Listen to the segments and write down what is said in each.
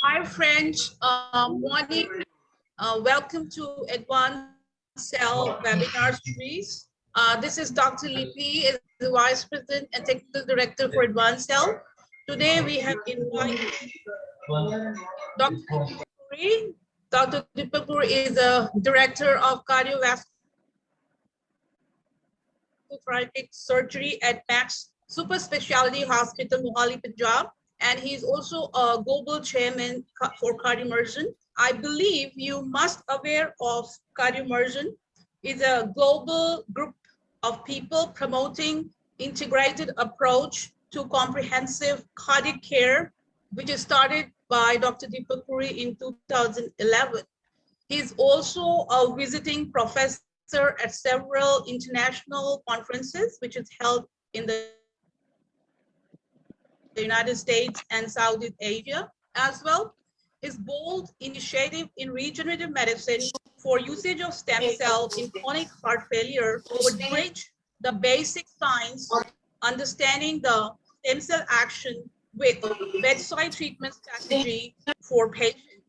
Hi, friends. Morning. Welcome to Advanced Cell Webinar Series. This is Dr. Lipi, is the Vice President and Technical Director for Advanced Cell. Today, we have invited Dr. Deepak Puri. Dr. Deepak Puri is the Director of Cardiovascular Thoracic Surgery at Max Super Specialty Hospital, Mohali, Punjab. And he's also a global chairman for Cardiomersion. I believe you must aware of Cardiomersion. It's a global group of people promoting integrated approach to comprehensive cardiac care, which is started by Dr. Deepak Puri in 2011. He's also a visiting professor at several international conferences, which is held in the United States and Southeast Asia as well. His bold initiative in regenerative medicine for usage of stem cell in chronic heart failure would bridge the basic science, understanding the stem cell action with bedside treatment strategy for patients.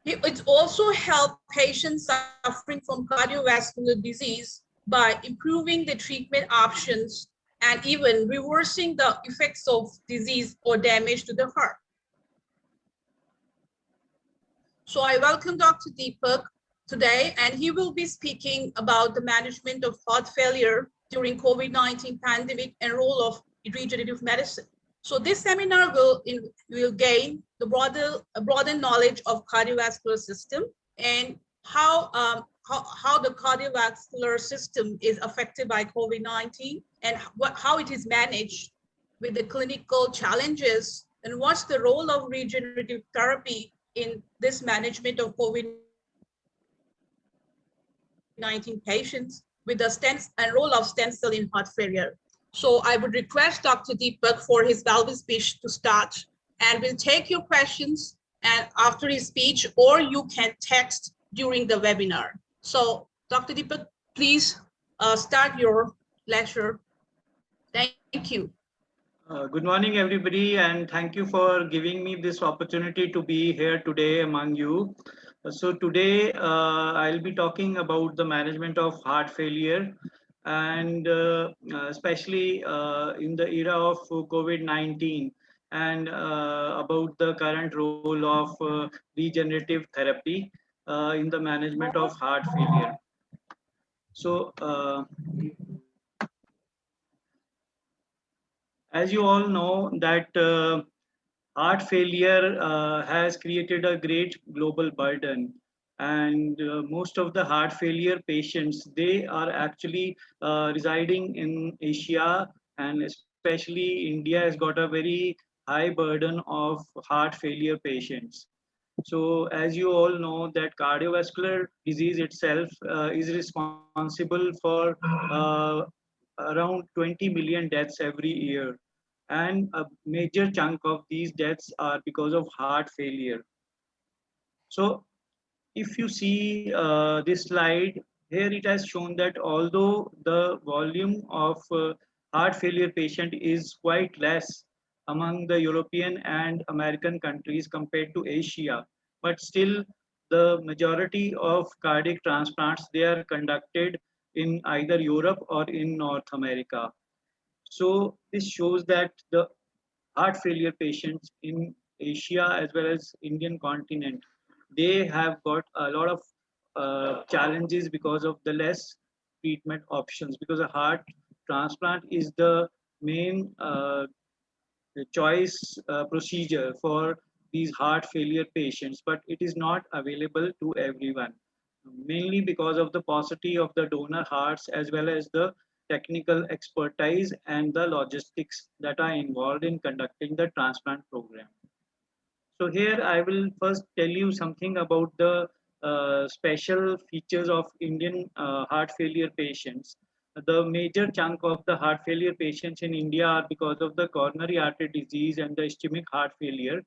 It also helps patients suffering from cardiovascular disease by improving the treatment options and even reversing the effects of disease or damage to the heart. So I welcome Dr. Deepak today, and he will be speaking about the management of heart failure during COVID-19 pandemic and role of regenerative medicine. So this seminar will gain the broader knowledge of cardiovascular system and how the cardiovascular system is affected by COVID-19 and how it is managed with the clinical challenges and what's the role of regenerative therapy in this management of COVID-19 patients with the stents and role of stem cell in heart failure. So I would request Dr. Deepak for his valuable speech to start, and we'll take your questions and after his speech, or you can text during the webinar. So Dr. Deepak, please start your lecture. Thank you. Good morning, everybody, and thank you for giving me this opportunity to be here today among you. So today I'll be talking about the management of heart failure, and especially in the era of COVID-19, and about the current role of regenerative therapy in the management of heart failure. So as you all know that heart failure has created a great global burden, and most of the heart failure patients, they are actually residing in Asia, and especially India has got a very high burden of heart failure patients. So as you all know that cardiovascular disease itself is responsible for around 20 million deaths every year, and a major chunk of these deaths are because of heart failure. So if you see this slide here, it has shown that although the volume of heart failure patient is quite less among the European and American countries compared to Asia, but still the majority of cardiac transplants, they are conducted in either Europe or in North America. So this shows that the heart failure patients in Asia as well as Indian continent, they have got a lot of challenges because of the less treatment options, because a heart transplant is the main choice procedure for these heart failure patients, but it is not available to everyone, mainly because of the paucity of the donor hearts as well as the technical expertise and the logistics that are involved in conducting the transplant program. So here I will first tell you something about the special features of Indian heart failure patients. The major chunk of the heart failure patients in India are because of the coronary artery disease and the ischemic heart failure,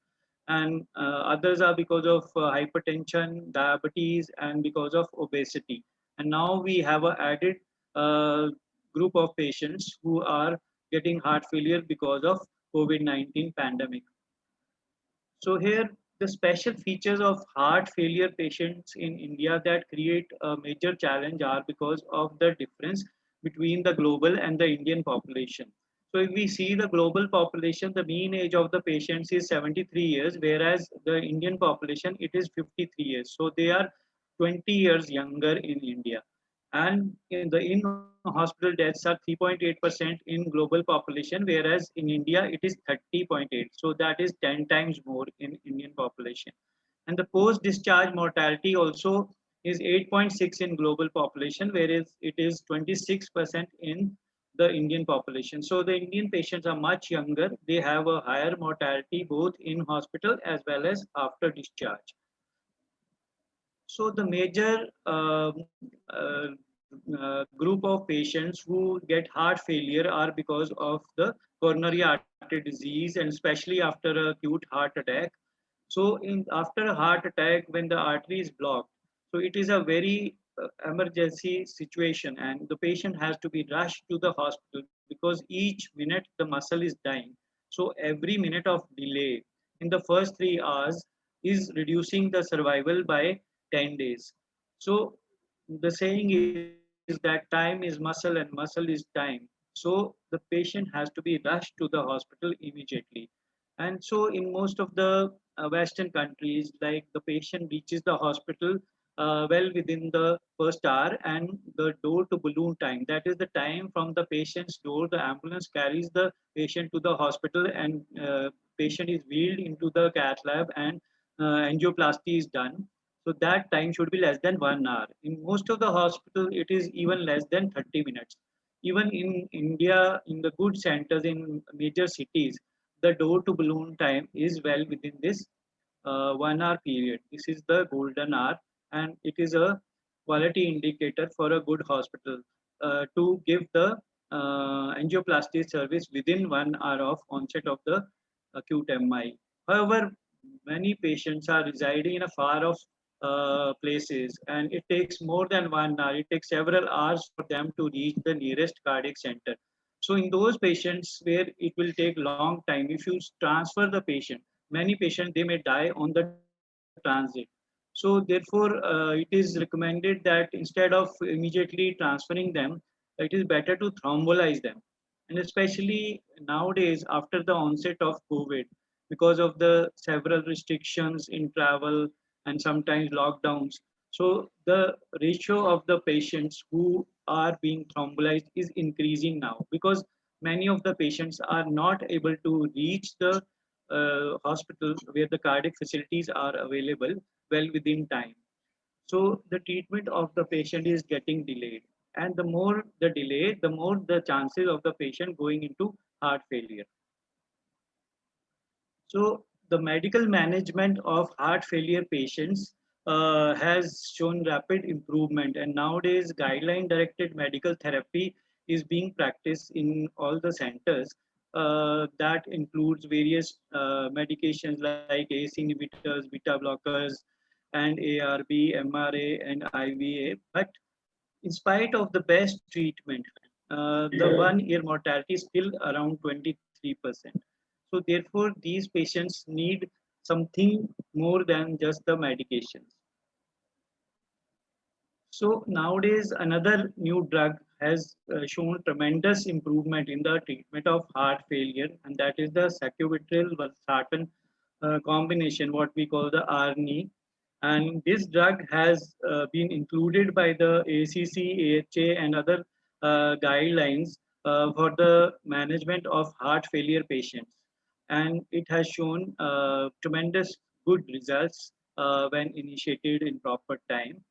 and others are because of hypertension, diabetes, and because of obesity. And now we have a added uh, group of patients who are getting heart failure because of COVID-19 pandemic. So here, the special features of heart failure patients in India that create a major challenge are because of the difference between the global and the Indian population. So if we see the global population, the mean age of the patients is 73 years, whereas the Indian population, it is 53 years. So they are 20 years younger in India. And in the in-hospital deaths are 3.8% in global population, whereas in India it is 30.8. So that is 10 times more in Indian population. And the post-discharge mortality also is 8.6 in global population, whereas it is 26% in the Indian population. So the Indian patients are much younger. They have a higher mortality both in hospital as well as after discharge. So the major group of patients who get heart failure are because of the coronary artery disease, and especially after a acute heart attack. So after a heart attack, when the artery is blocked, so it is a very emergency situation, and the patient has to be rushed to the hospital because each minute the muscle is dying. So every minute of delay in the first 3 hours is reducing the survival by 10 days. So the saying is that time is muscle and muscle is time. So the patient has to be rushed to the hospital immediately. And so in most of the Western countries, like the patient reaches the hospital well within the first hour, and the door to balloon time, that is the time from the patient's door, the ambulance carries the patient to the hospital, and patient is wheeled into the cath lab, and angioplasty is done. So that time should be less than 1 hour. In most of the hospital, it is even less than 30 minutes. Even in India, in the good centers in major cities, the door to balloon time is well within this 1 hour period. This is the golden hour, and it is a quality indicator for a good hospital to give the angioplasty service within 1 hour of onset of the acute MI. However, many patients are residing in a far off places, and it takes more than 1 hour. It takes several hours for them to reach the nearest cardiac center. So in those patients where it will take long time, if you transfer the patient, many patients they may die on the transit. So therefore, it is recommended that instead of immediately transferring them, it is better to thrombolize them. And especially nowadays, after the onset of COVID, because of the several restrictions in travel and sometimes lockdowns, so the ratio of the patients who are being thrombolized is increasing now, because many of the patients are not able to reach the hospital where the cardiac facilities are available well within time. So the treatment of the patient is getting delayed. And the more the delay, the more the chances of the patient going into heart failure. So the medical management of heart failure patients has shown rapid improvement, and nowadays guideline directed medical therapy is being practiced in all the centers. That includes various medications like ACE inhibitors, beta blockers, and ARB, MRA, and IVA. But in spite of the best treatment, the 1 year mortality is still around 23%. So therefore, these patients need something more than just the medications. So nowadays, another new drug has shown tremendous improvement in the treatment of heart failure, and that is the sacubitril valsartan combination, what we call the ARNI. And this drug has been included by the ACC, AHA, and other guidelines for the management of heart failure patients. And it has shown tremendous good results when initiated in proper time.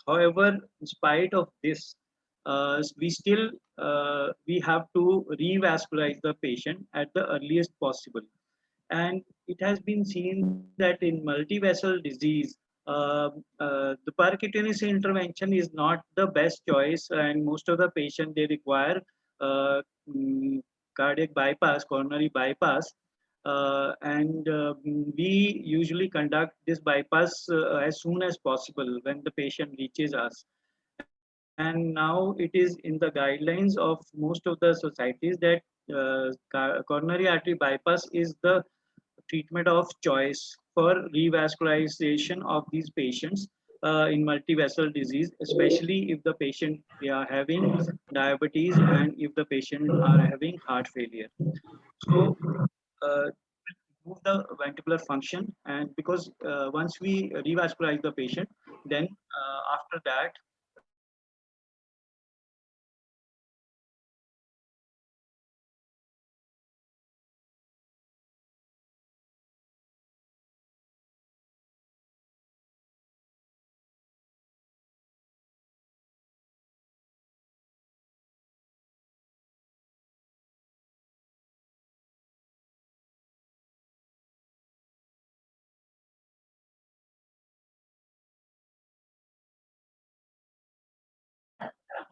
However, in spite of this, we have to revascularize the patient at the earliest possible. And it has been seen that in multivessel disease, the percutaneous intervention is not the best choice, and most of the patients they require uh, mm, cardiac bypass, coronary bypass, and we usually conduct this bypass as soon as possible when the patient reaches us. And now it is in the guidelines of most of the societies that coronary artery bypass is the treatment of choice for revascularization of these patients in multivessel disease, especially if the patient they are having diabetes and if the patient are having heart failure. So improve the ventricular function, and because once we revascularize the patient, then after that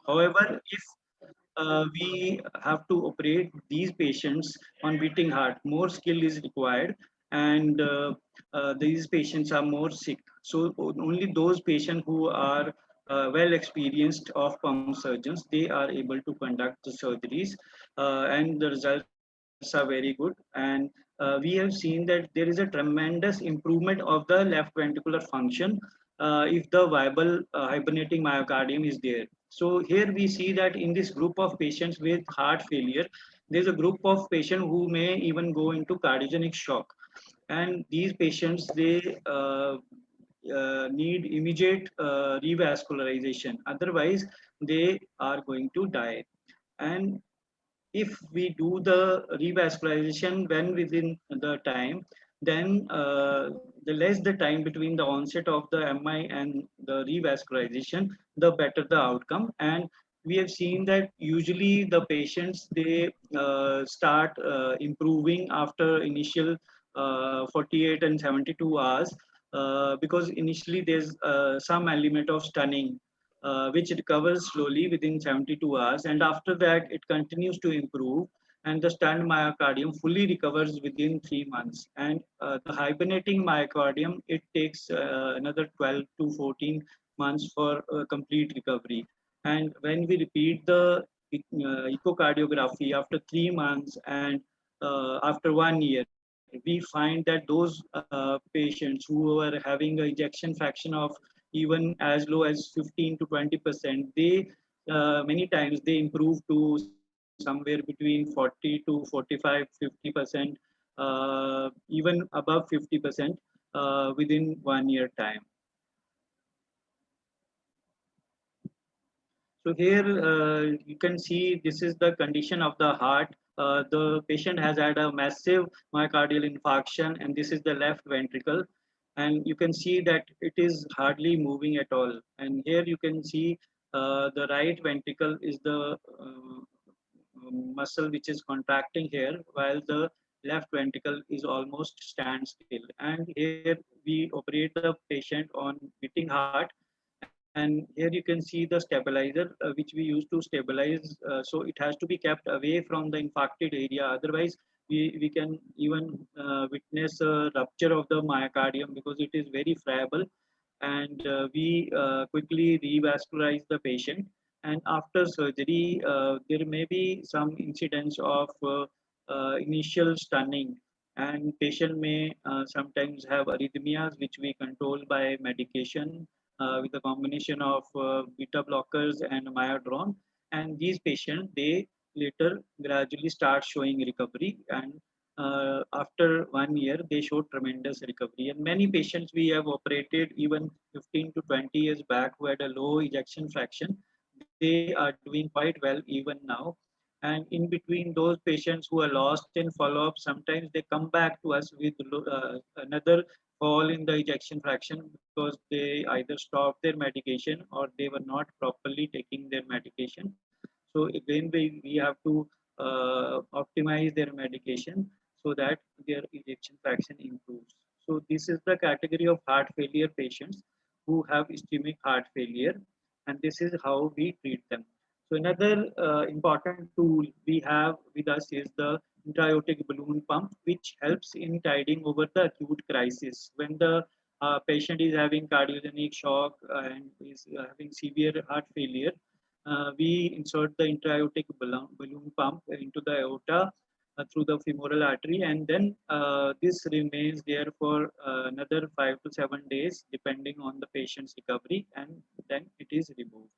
however, if we have to operate these patients on beating heart, more skill is required, and these patients are more sick. So only those patients who are well experienced of pump surgeons, they are able to conduct the surgeries, and the results are very good. And we have seen that there is a tremendous improvement of the left ventricular function if the viable hibernating myocardium is there. So here we see that in this group of patients with heart failure, there's a group of patients who may even go into cardiogenic shock. And these patients, they need immediate revascularization. Otherwise, they are going to die. And if we do the revascularization when within the time, then the less the time between the onset of the MI and the revascularization, the better the outcome. And we have seen that usually the patients they start improving after initial 48 and 72 hours, because initially there's some element of stunning which recovers slowly within 72 hours, and after that it continues to improve, and the stunned myocardium fully recovers within 3 months. And the hibernating myocardium, it takes another 12 to 14 months for complete recovery. And when we repeat the echocardiography after 3 months and after 1 year, we find that those patients who are having an ejection fraction of even as low as 15 to 20%, they many times they improve to somewhere between 40 to 45, 50%, even above 50% within 1 year time. So here you can see this is the condition of the heart. The patient has had a massive myocardial infarction, and this is the left ventricle. And you can see that it is hardly moving at all. And here you can see the right ventricle is the muscle which is contracting here, while the left ventricle is almost standstill. And here we operate the patient on beating heart, and here you can see the stabilizer which we use to stabilize, so it has to be kept away from the infarcted area, otherwise we can even witness a rupture of the myocardium because it is very friable. And we quickly revascularize the patient, and after surgery there may be some incidents of initial stunning, and patient may sometimes have arrhythmias which we control by medication with a combination of beta blockers and myodrone. And these patients, they later gradually start showing recovery, and after 1 year, they show tremendous recovery. And many patients we have operated even 15 to 20 years back who had a low ejection fraction, they are doing quite well even now. And in between those patients who are lost in follow-up, sometimes they come back to us with another fall in the ejection fraction because they either stopped their medication or they were not properly taking their medication. So again, we have to optimize their medication so that their ejection fraction improves. So this is the category of heart failure patients who have ischemic heart failure, and this is how we treat them. So another important tool we have with us is the intra-aortic balloon pump, which helps in tiding over the acute crisis when the patient is having cardiogenic shock and is having severe heart failure. we insert the intra-aortic balloon pump into the aorta through the femoral artery, and then this remains there for another 5 to 7 days, depending on the patient's recovery, and then it is removed.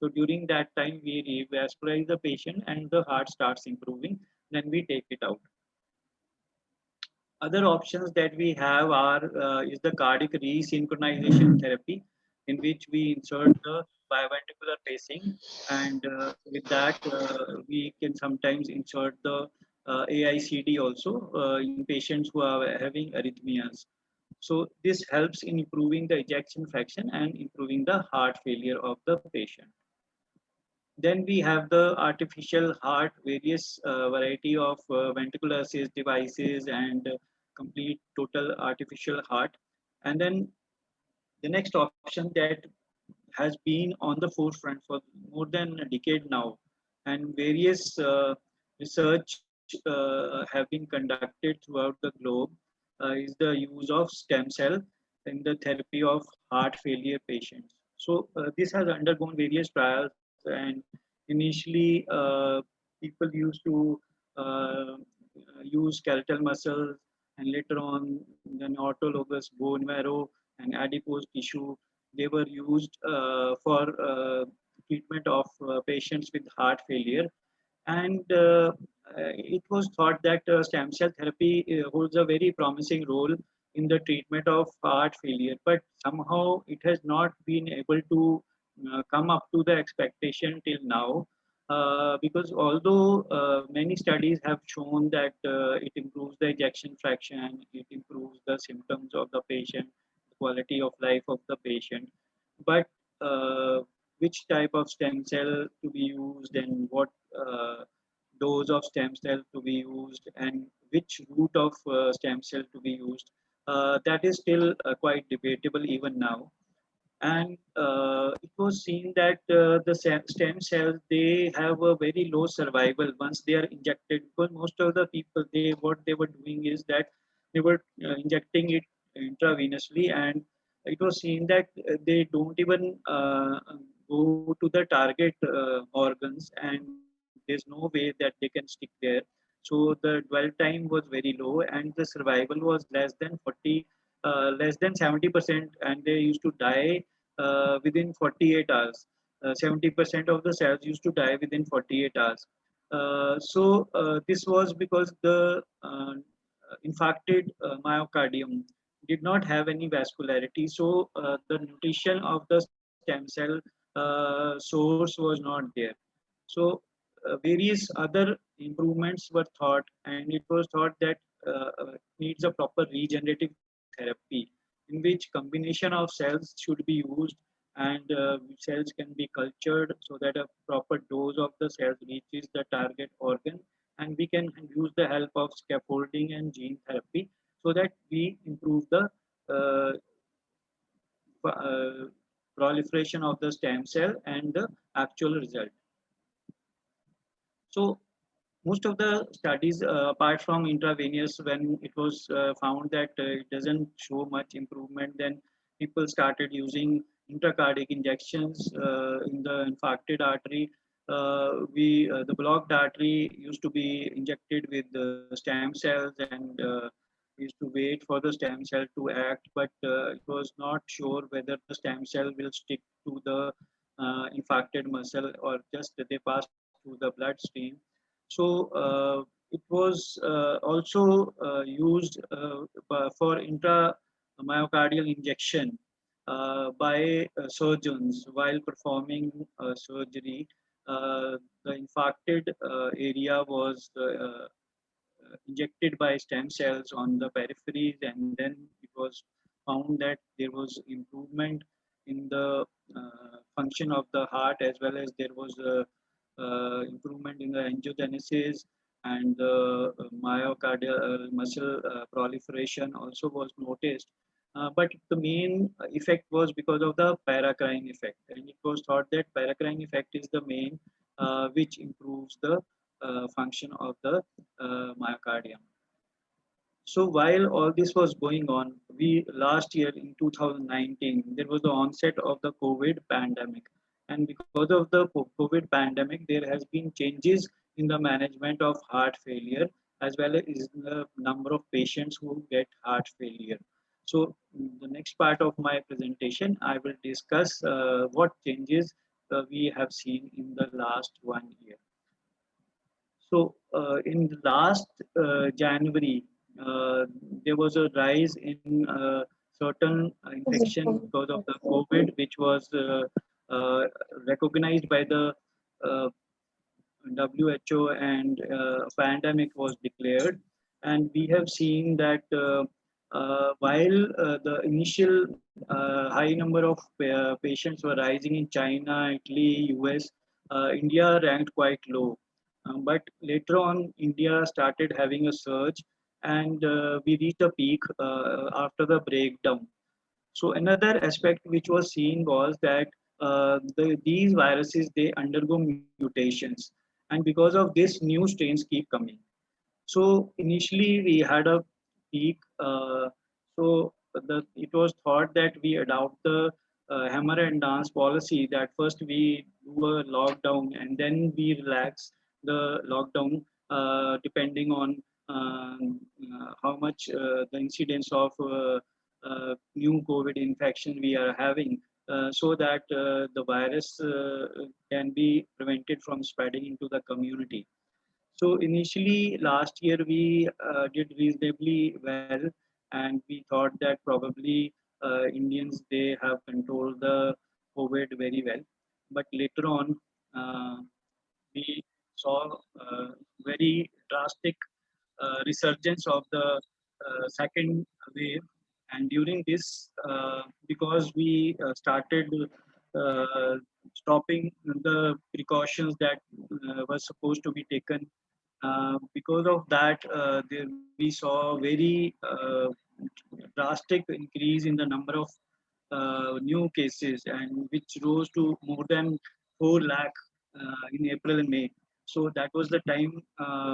So during that time, we revascularize the patient, and the heart starts improving. Then we take it out. Other options that we have are is the cardiac resynchronization therapy, in which we insert the biventricular pacing, and with that we can sometimes insert the AICD also in patients who are having arrhythmias. So this helps in improving the ejection fraction and improving the heart failure of the patient. Then we have the artificial heart, various variety of ventricular assist devices and complete total artificial heart. And then the next option that has been on the forefront for more than a decade now, and various research have been conducted throughout the globe, is the use of stem cell in the therapy of heart failure patients. So this has undergone various trials, and initially people used to use skeletal muscles, and later on then autologous bone marrow and adipose tissue, they were used for treatment of patients with heart failure. And it was thought that stem cell therapy holds a very promising role in the treatment of heart failure, but somehow it has not been able to come up to the expectation till now. Because although many studies have shown that it improves the ejection fraction, it improves the symptoms of the patient, the quality of life of the patient, but which type of stem cell to be used, and what dose of stem cell to be used, and which route of stem cell to be used, that is still quite debatable even now. And it was seen that the stem cells, they have a very low survival once they are injected, because most of the people, they what they were doing is that they were injecting it intravenously, and it was seen that they don't even go to the target organs, and there's no way that they can stick there. So the dwell time was very low, and the survival was less than 40, less than 70%, and they used to die within 48 hours. 70% of the cells used to die within 48 hours. So this was because the infarcted myocardium did not have any vascularity. So the nutrition of the stem cell source was not there. So various other improvements were thought, and it was thought that needs a proper regenerative therapy, in which combination of cells should be used, and cells can be cultured so that a proper dose of the cells reaches the target organ, and we can use the help of scaffolding and gene therapy so that we improve the uh, uh, proliferation of the stem cell and the actual result. So most of the studies, apart from intravenous, when it was found that it doesn't show much improvement, then people started using intracardiac injections in the infarcted artery. The blocked artery used to be injected with stem cells, and we used to wait for the stem cell to act, but it was not sure whether the stem cell will stick to the infarcted muscle, or just they pass through the bloodstream. So it was also used for intramyocardial injection by surgeons while performing surgery. The infarcted area was injected by stem cells on the peripheries, and then it was found that there was improvement in the function of the heart, as well as there was a improvement in the angiogenesis, and the myocardial muscle proliferation also was noticed. But the main effect was because of the paracrine effect, and it was thought that paracrine effect is the main which improves the function of the myocardium. So while all this was going on, we last year in 2019 there was the onset of the COVID pandemic, And because of the COVID pandemic, there has been changes in the management of heart failure as well as the number of patients who get heart failure. So the next part of my presentation, I will discuss what changes we have seen in the last 1 year. So in the last January, there was a rise in certain infection because of the COVID, which was uh, recognized by the uh, WHO, and pandemic was declared. And we have seen that while the initial high number of patients were rising in China, Italy, US, India ranked quite low. But later on, India started having a surge, and we reached a peak after the breakdown. So another aspect which was seen was that these viruses, they undergo mutations, and because of this, new strains keep coming. So initially we had a peak. It was thought that we adopt the hammer and dance policy, that first we do a lockdown and then we relax the lockdown depending on how much the incidence of new COVID infection we are having, so that the virus can be prevented from spreading into the community. So initially last year we did reasonably well, and we thought that probably Indians, they have controlled the COVID very well. But later on, uh, we saw very drastic resurgence of the second wave. And during this, because we started uh, stopping the precautions that were supposed to be taken, because of that, we saw very drastic increase in the number of new cases, and which rose to more than 4 lakh in April and May. So that was the time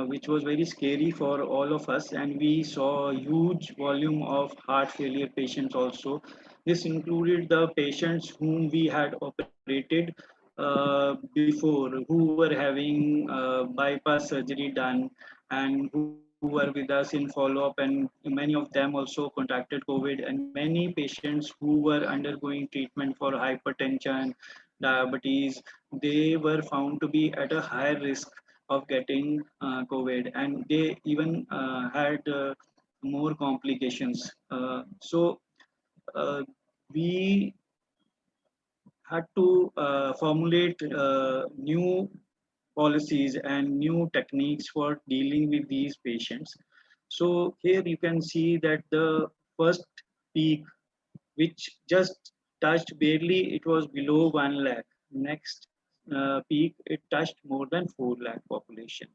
which was very scary for all of us, and we saw a huge volume of heart failure patients also. This included the patients whom we had operated before, who were having bypass surgery done, and who were with us in follow up, and many of them also contacted COVID, and many patients who were undergoing treatment for hypertension, diabetes, they were found to be at a higher risk of getting COVID, and they even had more complications. So we had to formulate new policies and new techniques for dealing with these patients. So here you can see that the first peak, which just touched barely, it was below 1 lakh. Next peak, it touched more than 4 lakh population.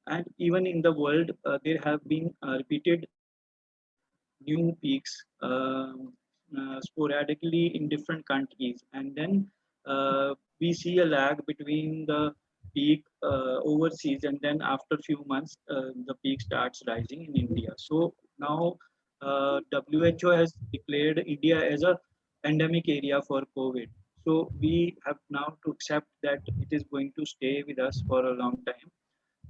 And even in the world, there have been repeated new peaks sporadically in different countries. And then we see a lag between the peak overseas, and then after few months, the peak starts rising in India. So now WHO has declared India as a endemic area for COVID. So we have now to accept that it is going to stay with us for a long time,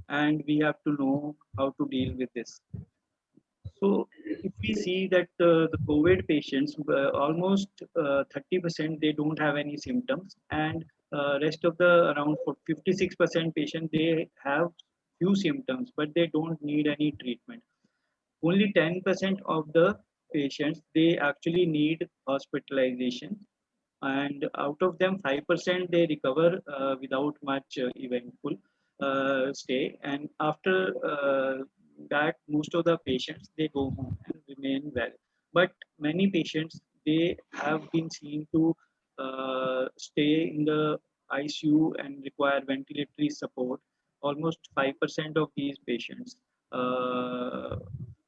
and we have to know how to deal with this. So if we see that the COVID patients, almost 30%, they don't have any symptoms, and rest of the around 56% patient, they have few symptoms, but they don't need any treatment. Only 10% of the patients, they actually need hospitalization, and out of them 5% they recover without much eventful stay, and after that, most of the patients, they go home and remain well. But many patients, they have been seen to stay in the ICU and require ventilatory support. Almost 5% of these patients, uh,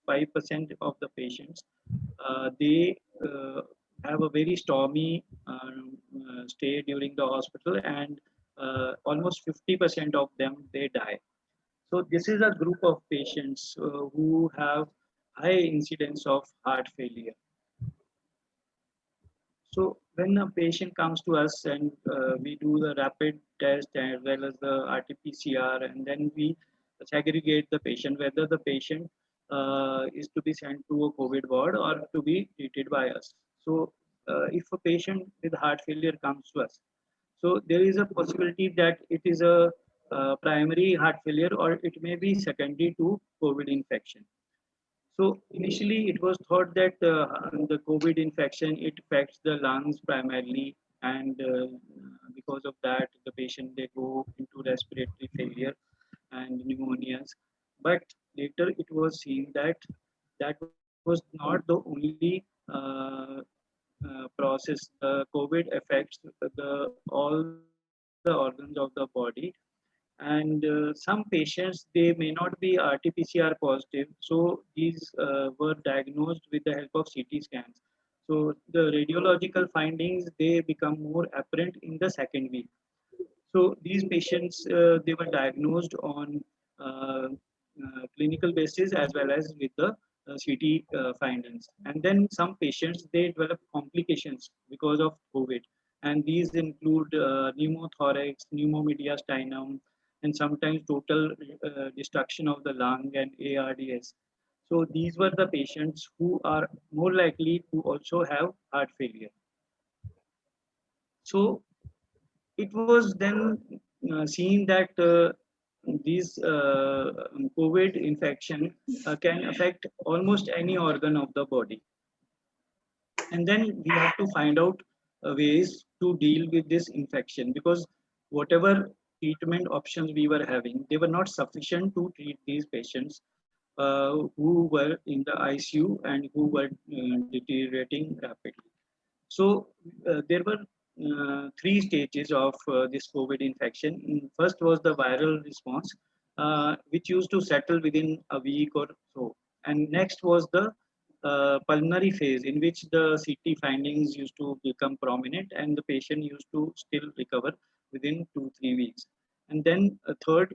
5% of the patients, they have a very stormy stay during the hospital, and almost 50% of them, they die. So this is a group of patients who have high incidence of heart failure. So when a patient comes to us and we do the rapid test as well as the RT-PCR, and then we segregate the patient whether the patient is to be sent to a COVID ward or to be treated by us. So, if a patient with heart failure comes to us, so there is a possibility that it is a primary heart failure or it may be secondary to COVID infection. So initially, it was thought that the COVID infection it affects the lungs primarily, and because of that, the patient they go into respiratory failure and pneumonias. But later, it was seen that that was not the only process. COVID affects all the organs of the body, and some patients they may not be RT-PCR positive, so these were diagnosed with the help of CT scans. So the radiological findings they become more apparent in the second week. So these patients they were diagnosed on clinical basis as well as with the CT findings. And then some patients they develop complications because of COVID, and these include pneumothorax, pneumomediastinum, and sometimes total destruction of the lung and ARDS. So these were the patients who are more likely to also have heart failure. So it was then seen that these COVID infection can affect almost any organ of the body. And then we have to find out ways to deal with this infection, because whatever treatment options we were having, they were not sufficient to treat these patients who were in the ICU and who were deteriorating rapidly. So there were three stages of this COVID infection. First was the viral response, which used to settle within a week or so. And next was the pulmonary phase, in which the CT findings used to become prominent and the patient used to still recover within 2 3 weeks. And then a third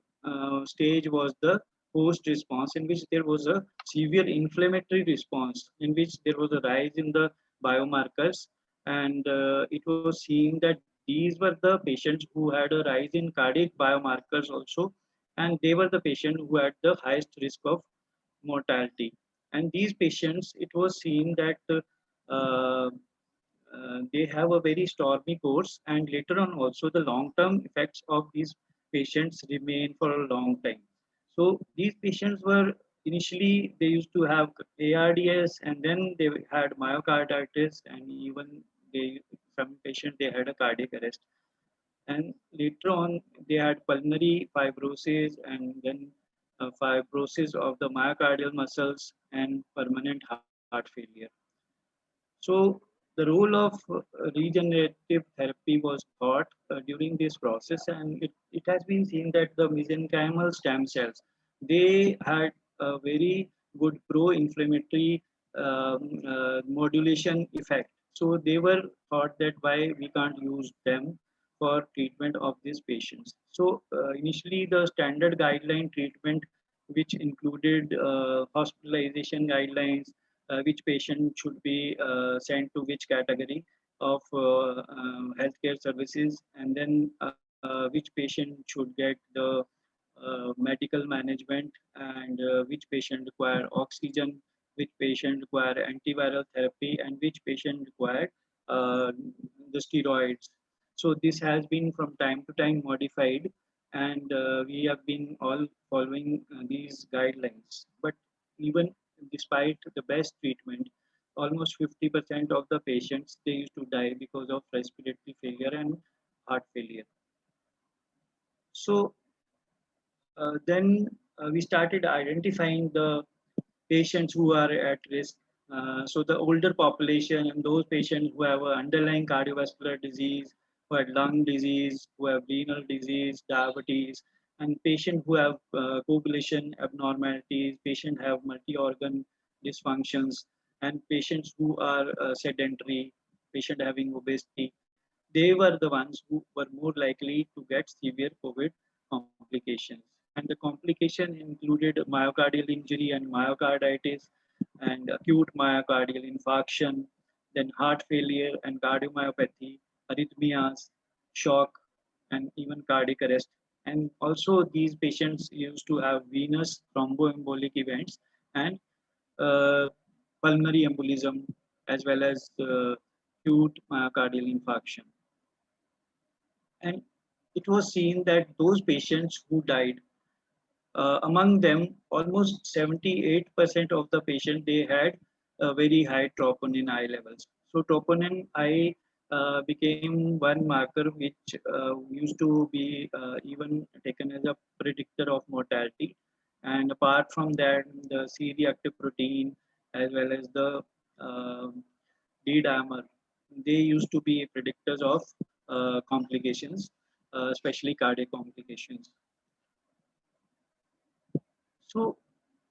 stage was the post response, in which there was a severe inflammatory response, in which there was a rise in the biomarkers, and it was seen that these were the patients who had a rise in cardiac biomarkers also, and they were the patients who had the highest risk of mortality. And these patients, it was seen that they have a very stormy course, and later on also the long-term effects of these patients remain for a long time. So these patients were initially they used to have ARDS, and then they had myocarditis, and even they some patient they had a cardiac arrest, and later on they had pulmonary fibrosis, and then fibrosis of the myocardial muscles and permanent heart failure. So the role of regenerative therapy was thought during this process, and it has been seen that the mesenchymal stem cells they had a very good pro-inflammatory modulation effect. So they were thought that why we can't use them for treatment of these patients. So initially the standard guideline treatment, which included hospitalization guidelines, which patient should be sent to which category of healthcare services, and then which patient should get the medical management, and which patient require oxygen, which patient require antiviral therapy, and which patient require uh, the steroids. So this has been from time to time modified, and we have been all following these guidelines. But even despite the best treatment, almost 50% of the patients they used to die because of respiratory failure and heart failure. So then we started identifying the patients who are at risk. So the older population and those patients who have underlying cardiovascular disease, who have lung disease, who have renal disease, diabetes, and patients who have coagulation abnormalities, patients have multi-organ dysfunctions, and patients who are sedentary, patient having obesity. They were the ones who were more likely to get severe COVID complications. And the complication included myocardial injury and myocarditis, and acute myocardial infarction, then heart failure and cardiomyopathy, arrhythmias, shock, and even cardiac arrest. And also, these patients used to have venous thromboembolic events and uh, pulmonary embolism, as well as acute myocardial infarction. And it was seen that those patients who died, among them, almost 78% of the patients they had very high troponin I levels. So troponin I became one marker which used to be even taken as a predictor of mortality. And apart from that, the C-reactive protein as well as the uh, D-dimer, they used to be predictors of complications, especially cardiac complications. So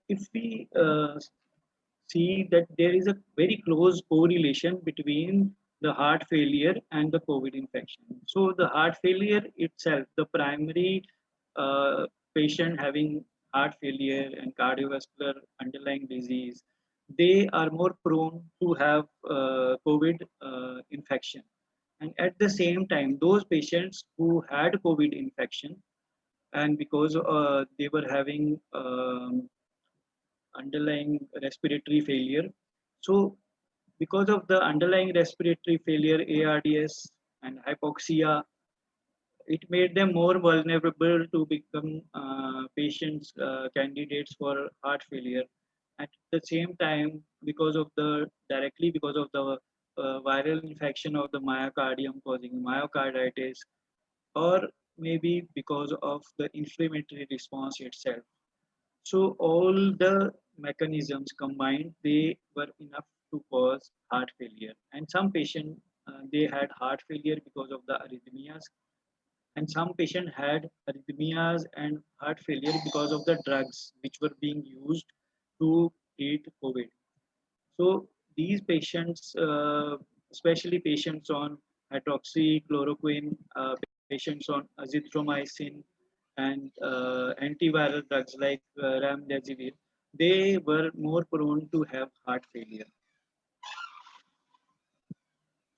if we see that there is a very close correlation between the heart failure and the COVID infection. So the heart failure itself, the primary uh, patient having heart failure and cardiovascular underlying disease, they are more prone to have COVID infection. And at the same time, those patients who had COVID infection and because they were having underlying respiratory failure. So, because of the underlying respiratory failure, ARDS and hypoxia, it made them more vulnerable to become patients candidates for heart failure. At the same time, because of the viral infection of the myocardium causing myocarditis, or maybe because of the inflammatory response itself. So all the mechanisms combined, they were enough to cause heart failure. And some patients, they had heart failure because of the arrhythmias, and some patients had arrhythmias and heart failure because of the drugs which were being used to treat COVID. So these patients, especially patients on hydroxychloroquine, patients on azithromycin, and antiviral drugs like remdesivir, they were more prone to have heart failure.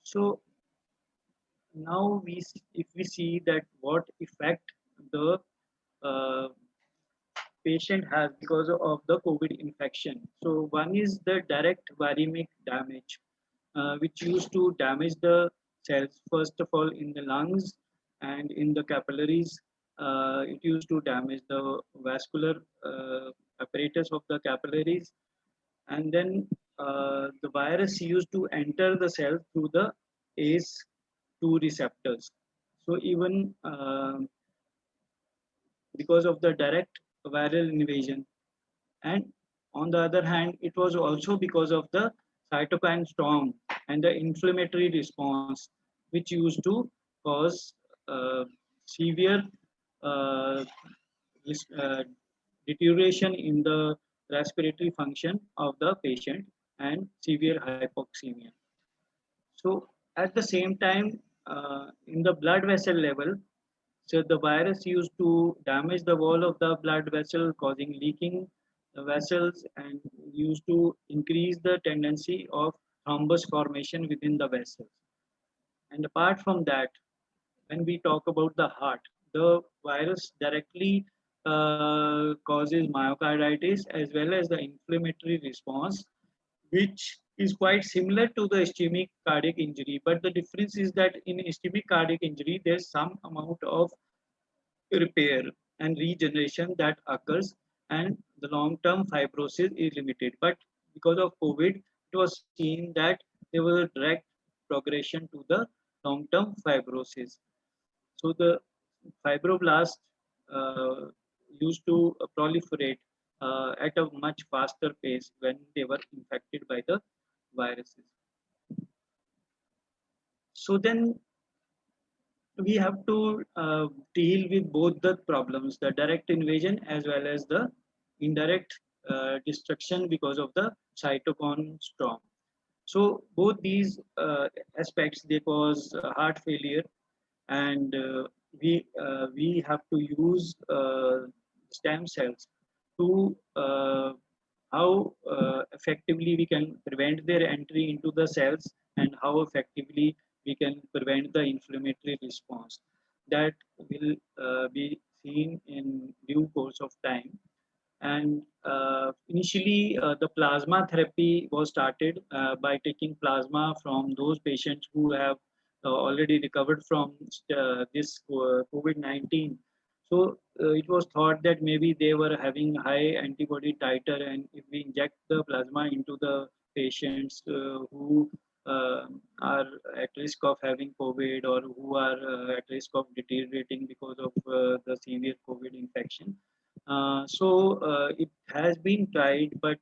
So now if we see that what effect the uh, patient has because of the COVID infection. So one is the direct viremic damage, which used to damage the cells, first of all in the lungs and in the capillaries. It used to damage the vascular apparatus of the capillaries, and then the virus used to enter the cell through the ACE2 receptors. So even because of the direct viral invasion, and on the other hand, it was also because of the cytokine storm and the inflammatory response, which used to cause severe uh, deterioration in the respiratory function of the patient and severe hypoxemia. So at the same time, in the blood vessel level, so the virus used to damage the wall of the blood vessel, causing leaking the vessels, and used to increase the tendency of thrombus formation within the vessels. And apart from that, when we talk about the heart, the virus directly causes myocarditis as well as the inflammatory response, which is quite similar to the ischemic cardiac injury. But the difference is that in ischemic cardiac injury, there's some amount of repair and regeneration that occurs, and the long-term fibrosis is limited. But because of COVID, it was seen that there was a direct progression to the long-term fibrosis. So the fibroblasts uh, used to proliferate at a much faster pace when they were infected by the viruses. So then we have to deal with both the problems, the direct invasion as well as the indirect destruction because of the cytokine storm. So both these aspects, they cause heart failure, and we have to use stem cells to how effectively we can prevent their entry into the cells how effectively we can prevent the inflammatory response. That will be seen in due course of time. And initially, the plasma therapy was started by taking plasma from those patients who have already recovered from this COVID-19. So it was thought that maybe they were having high antibody titer, and if we inject the plasma into the patients who are at risk of having COVID, or who are at risk of deteriorating because of the severe COVID infection. It has been tried, but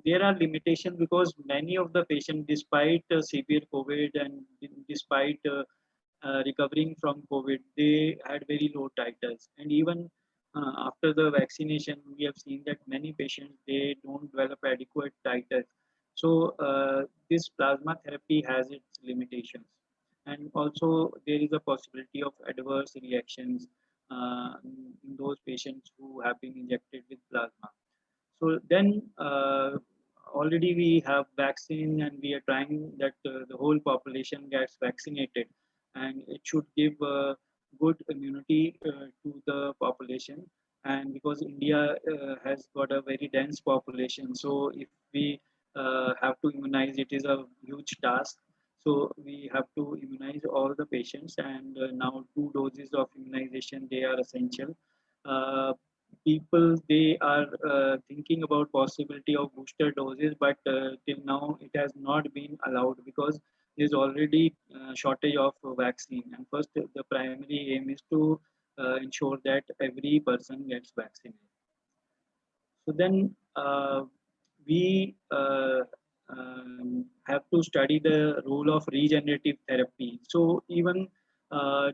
there are limitations, because many of the patients, despite severe COVID and despite recovering from COVID, they had very low titers. And even after the vaccination, we have seen that many patients, they don't develop adequate titers. So this plasma therapy has its limitations. And also there is a possibility of adverse reactions in those patients who have been injected with plasma. So then already we have vaccine, and we are trying that the whole population gets vaccinated, and it should give good immunity to the population. And because India has got a very dense population, so if we have to immunize, it is a huge task. So we have to immunize all the patients, and now 2 doses of immunization, they are essential. Uh, People, they are thinking about possibility of booster doses, but till now it has not been allowed, because there's already shortage of vaccine. And first, the primary aim is to ensure that every person gets vaccinated. So then we have to study the role of regenerative therapy. So even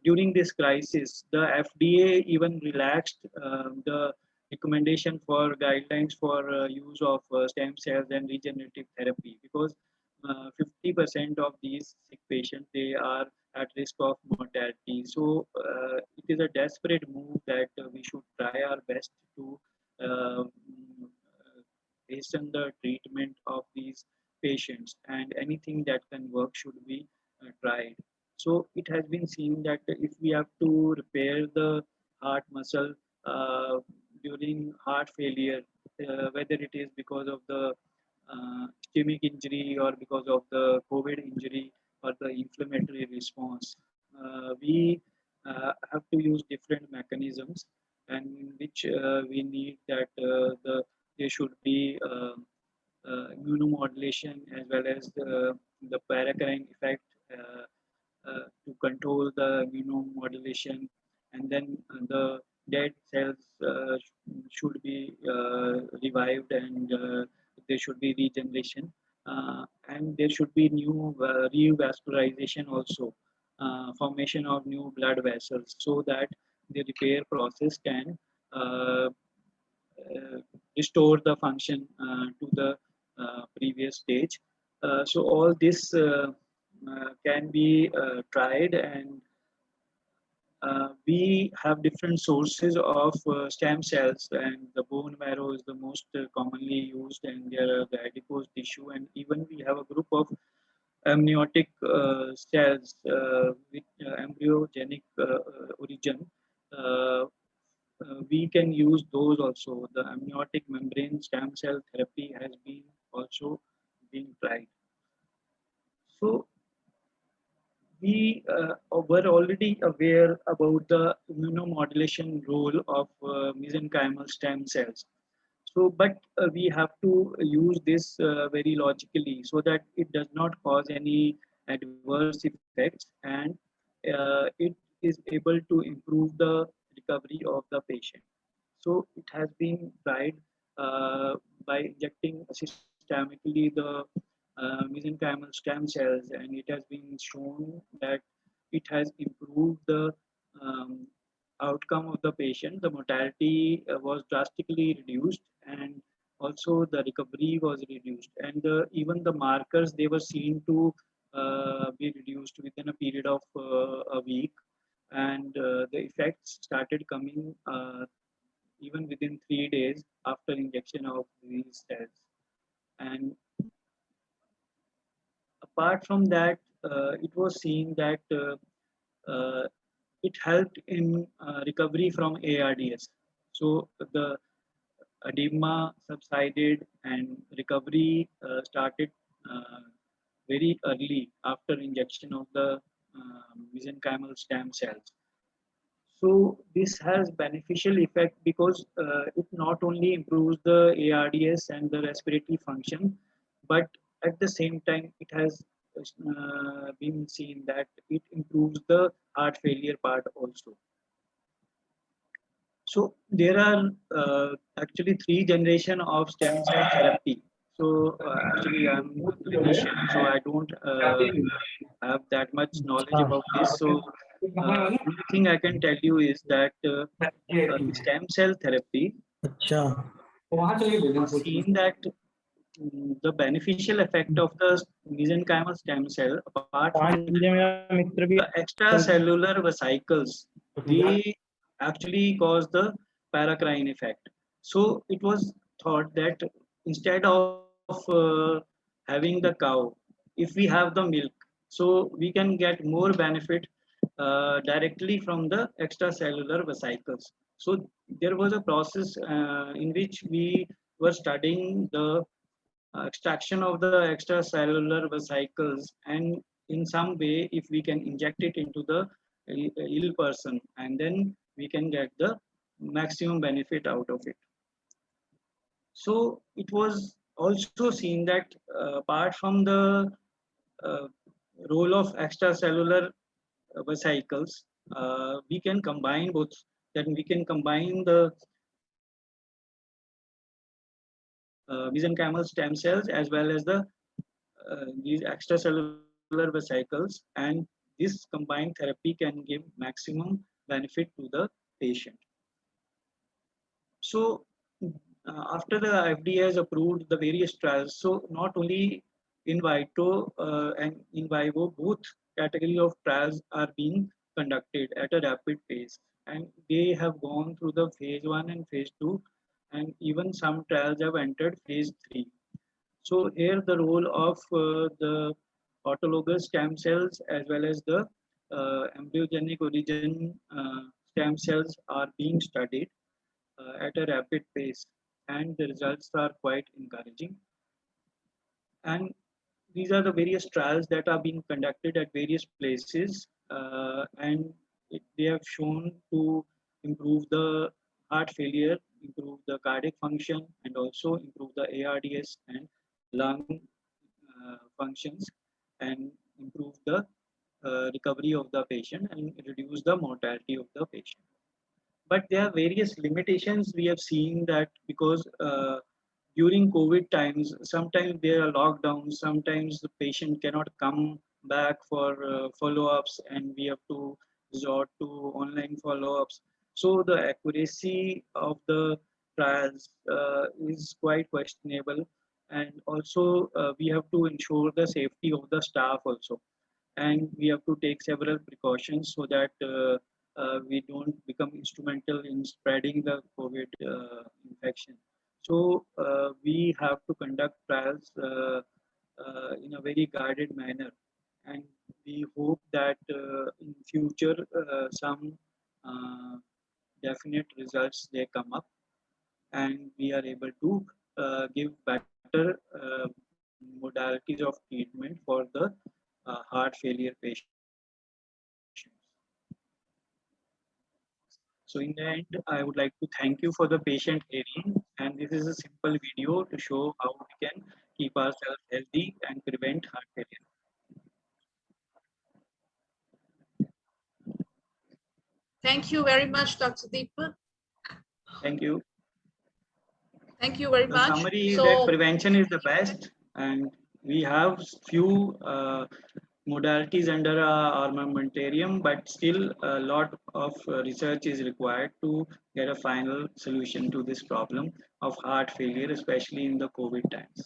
during this crisis, the FDA even relaxed the recommendation for guidelines for use of stem cells and regenerative therapy, because 50% of these sick patients, they are at risk of mortality. So it is a desperate move that we should try our best to uh, hasten the treatment of these patients, and anything that can work should be tried. So it has been seen that if we have to repair the heart muscle uh, during heart failure, whether it is because of the ischemic injury, or because of the COVID injury, or the inflammatory response, we have to use different mechanisms, and in which we need that there should be immunomodulation, as well as the paracrine effect to control the immunomodulation. And then the dead cells should be revived, and there should be regeneration. And there should be new revascularization also, formation of new blood vessels, so that the repair process can uh, restore the function to the previous stage. So all this can be tried, and we have different sources of stem cells, and the bone marrow is the most commonly used, and there are the adipose tissue, and even we have a group of amniotic cells with embryogenic origin. Uh, we can use those also. The amniotic membrane stem cell therapy has been also being tried. So we were already aware about the immunomodulation role of mesenchymal stem cells. So, but we have to use this very logically, so that it does not cause any adverse effects, and it is able to improve the recovery of the patient. So it has been tried by injecting systemically the mesenchymal stem cells, and it has been shown that it has improved the um, outcome of the patient. The mortality was drastically reduced, and also the recovery was reduced, and even the markers, they were seen to be reduced within a period of a week, and the effects started coming even within 3 days after injection of these cells. And apart from that, it was seen that uh, it helped in recovery from ARDS. So the edema subsided and recovery started very early after injection of the mesenchymal stem cells. So this has beneficial effect because it not only improves the ARDS and the respiratory function, but at the same time it has been seen that it improves the heart failure part also. So there are actually three generation of stem cell therapy. So actually I'm a clinician, so I don't have that much knowledge अच्छा about this. So only thing I can tell you is that stem cell therapy, अच्छा it was seen that the beneficial effect of the mesenchymal stem cell, apart from पाँच that, बजे मेरा मित्र भी the extracellular vesicles, they actually cause the paracrine effect. So it was thought that instead of having the cow, if we have the milk, so we can get more benefit directly from the extracellular vesicles. So there was a process in which we were studying the extraction of the extracellular vesicles, and in some way if we can inject it into the ill person, and then we can get the maximum benefit out of it. So it was also seen that apart from the uh, role of extracellular vesicles, we can combine both. Then we can combine the mesenchymal stem cells as well as the these extracellular vesicles, and this combined therapy can give maximum benefit to the patient. So after the FDA has approved the various trials, so not only in vitro and in vivo, both category of trials are being conducted at a rapid pace, and they have gone through the phase 1 and phase 2, and even some trials have entered phase 3. So here the role of the autologous stem cells as well as the embryogenic origin stem cells are being studied at a rapid pace, and the results are quite encouraging. And these are the various trials that are being conducted at various places, and they have shown to improve the heart failure, improve the cardiac function, and also improve the ARDS and lung functions, and improve the recovery of the patient and reduce the mortality of the patient. But there are various limitations we have seen that because during COVID times, sometimes there are lockdowns, sometimes the patient cannot come back for follow-ups, and we have to resort to online follow-ups. So the accuracy of the trials is quite questionable, and also we have to ensure the safety of the staff also, and we have to take several precautions so that we don't become instrumental in spreading the COVID infection. So we have to conduct trials in a very guided manner, and we hope that in future some uh, definite results they come up, and we are able to give better modalities of treatment for the heart failure patients. So in the end, I would like to thank you for the patient hearing, and this is a simple video to show how we can keep ourselves healthy and prevent heart failure. Thank you very much, Dr. Deepak. Thank you. Thank you very The much. summary is that So, prevention is the best, and we have few modalities under our armamentarium, but still a lot of research is required to get a final solution to this problem of heart failure, especially in the COVID times.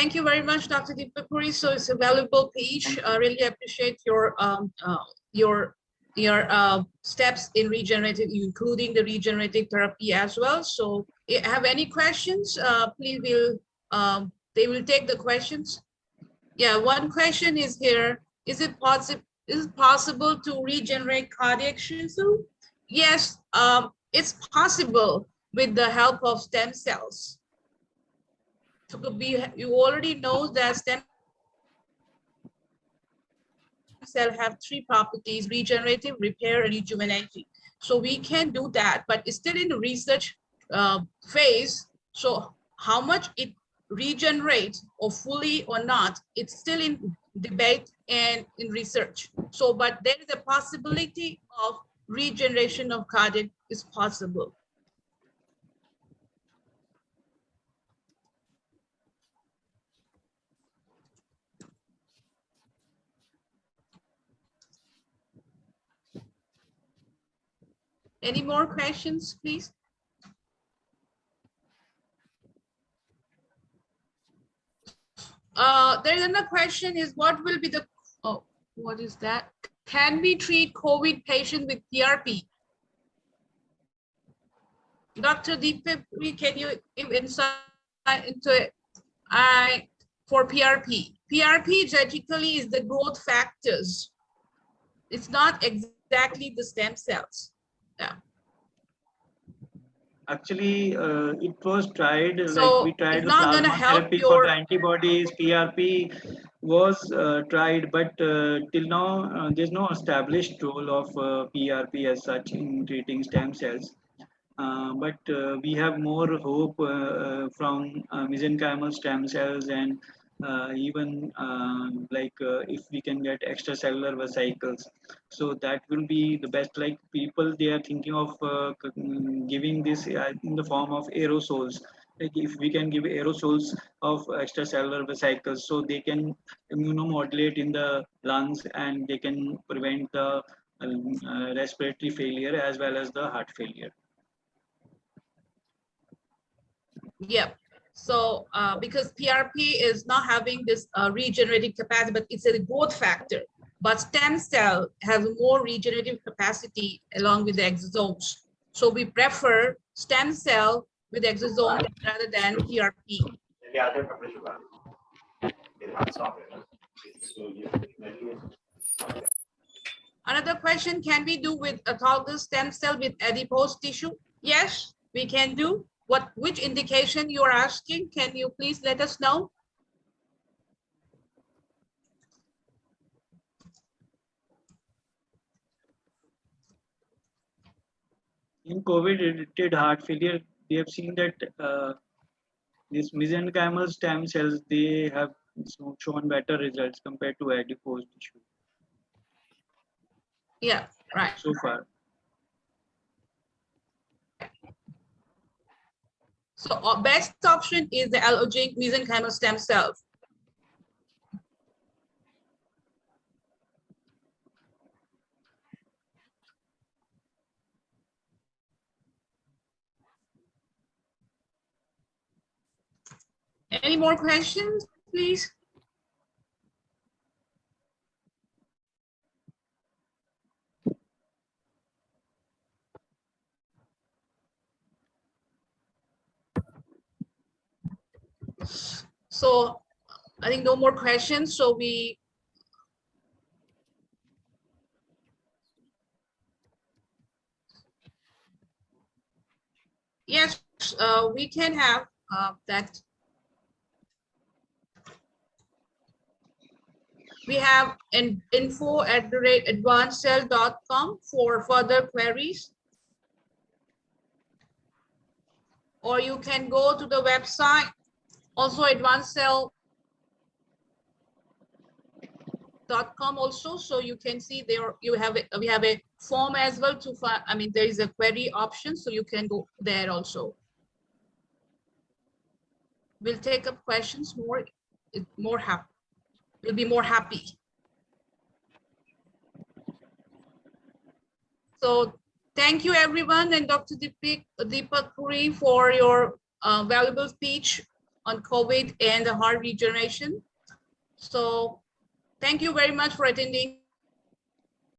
thank you very much, Dr. Deepak Puri. So it's a valuable page. I really appreciate your your steps in regenerative, including the regenerative therapy as well. So if you have any questions, please they will take the questions. Yeah, one question is here. Is it possible to regenerate cardiac tissue? Yes, it's possible with the help of stem cells. You already know that stem cell have three properties: regenerative, repair, and rejuvenating. So we can do that, but it's still in the research phase. So how much it regenerates or fully or not, it's still in debate and in research. So, but there is a possibility of regeneration of cardiac is possible. Any more questions, please? There's another question is what will be the, oh, what is that? Can we treat COVID patients with PRP? Dr. Deepak, can you give insight into it? For PRP. PRP genetically is the growth factors. It's not exactly the stem cells. Yeah. Actually, it was tried, So like we tried it's the not gonna plasma help therapy your for the antibodies. PRP was tried, but till now there's no established role of PRP as such in treating stem cells. But we have more hope from mesenchymal stem cells and even if we can get extracellular vesicles, so that will be the best. Like people, they are thinking of giving this in the form of aerosols. Like if we can give aerosols of extracellular vesicles, so they can immunomodulate in the lungs and they can prevent the respiratory failure as well as the heart failure. Yeah. So because PRP is not having this regenerative capacity, but it's a growth factor. But stem cell has more regenerative capacity along with the exosomes. So we prefer stem cell with exosome rather than PRP. Another question, can we do with autologous stem cell with adipose tissue? Yes, we can do. Which indication you are asking? Can you please let us know? In COVID-related heart failure, we have seen that these mesenchymal stem cells, they have shown better results compared to adipose tissue. Yeah, right. So far. So best option is the allogeneic mesenchymal stem cells. Any more questions, please? So I think no more questions. So yes, we can have that. We have an info@advancedcell.com for further queries. Or you can go to the website, also advancedcell.com also, so you can see there we have a form as well to find. I mean, there is a query option, so you can go there also. We'll take up questions more happy. We'll be more happy. So thank you everyone, and Dr. Deepak Puri for your valuable speech on COVID and the heart regeneration. So thank you very much for attending.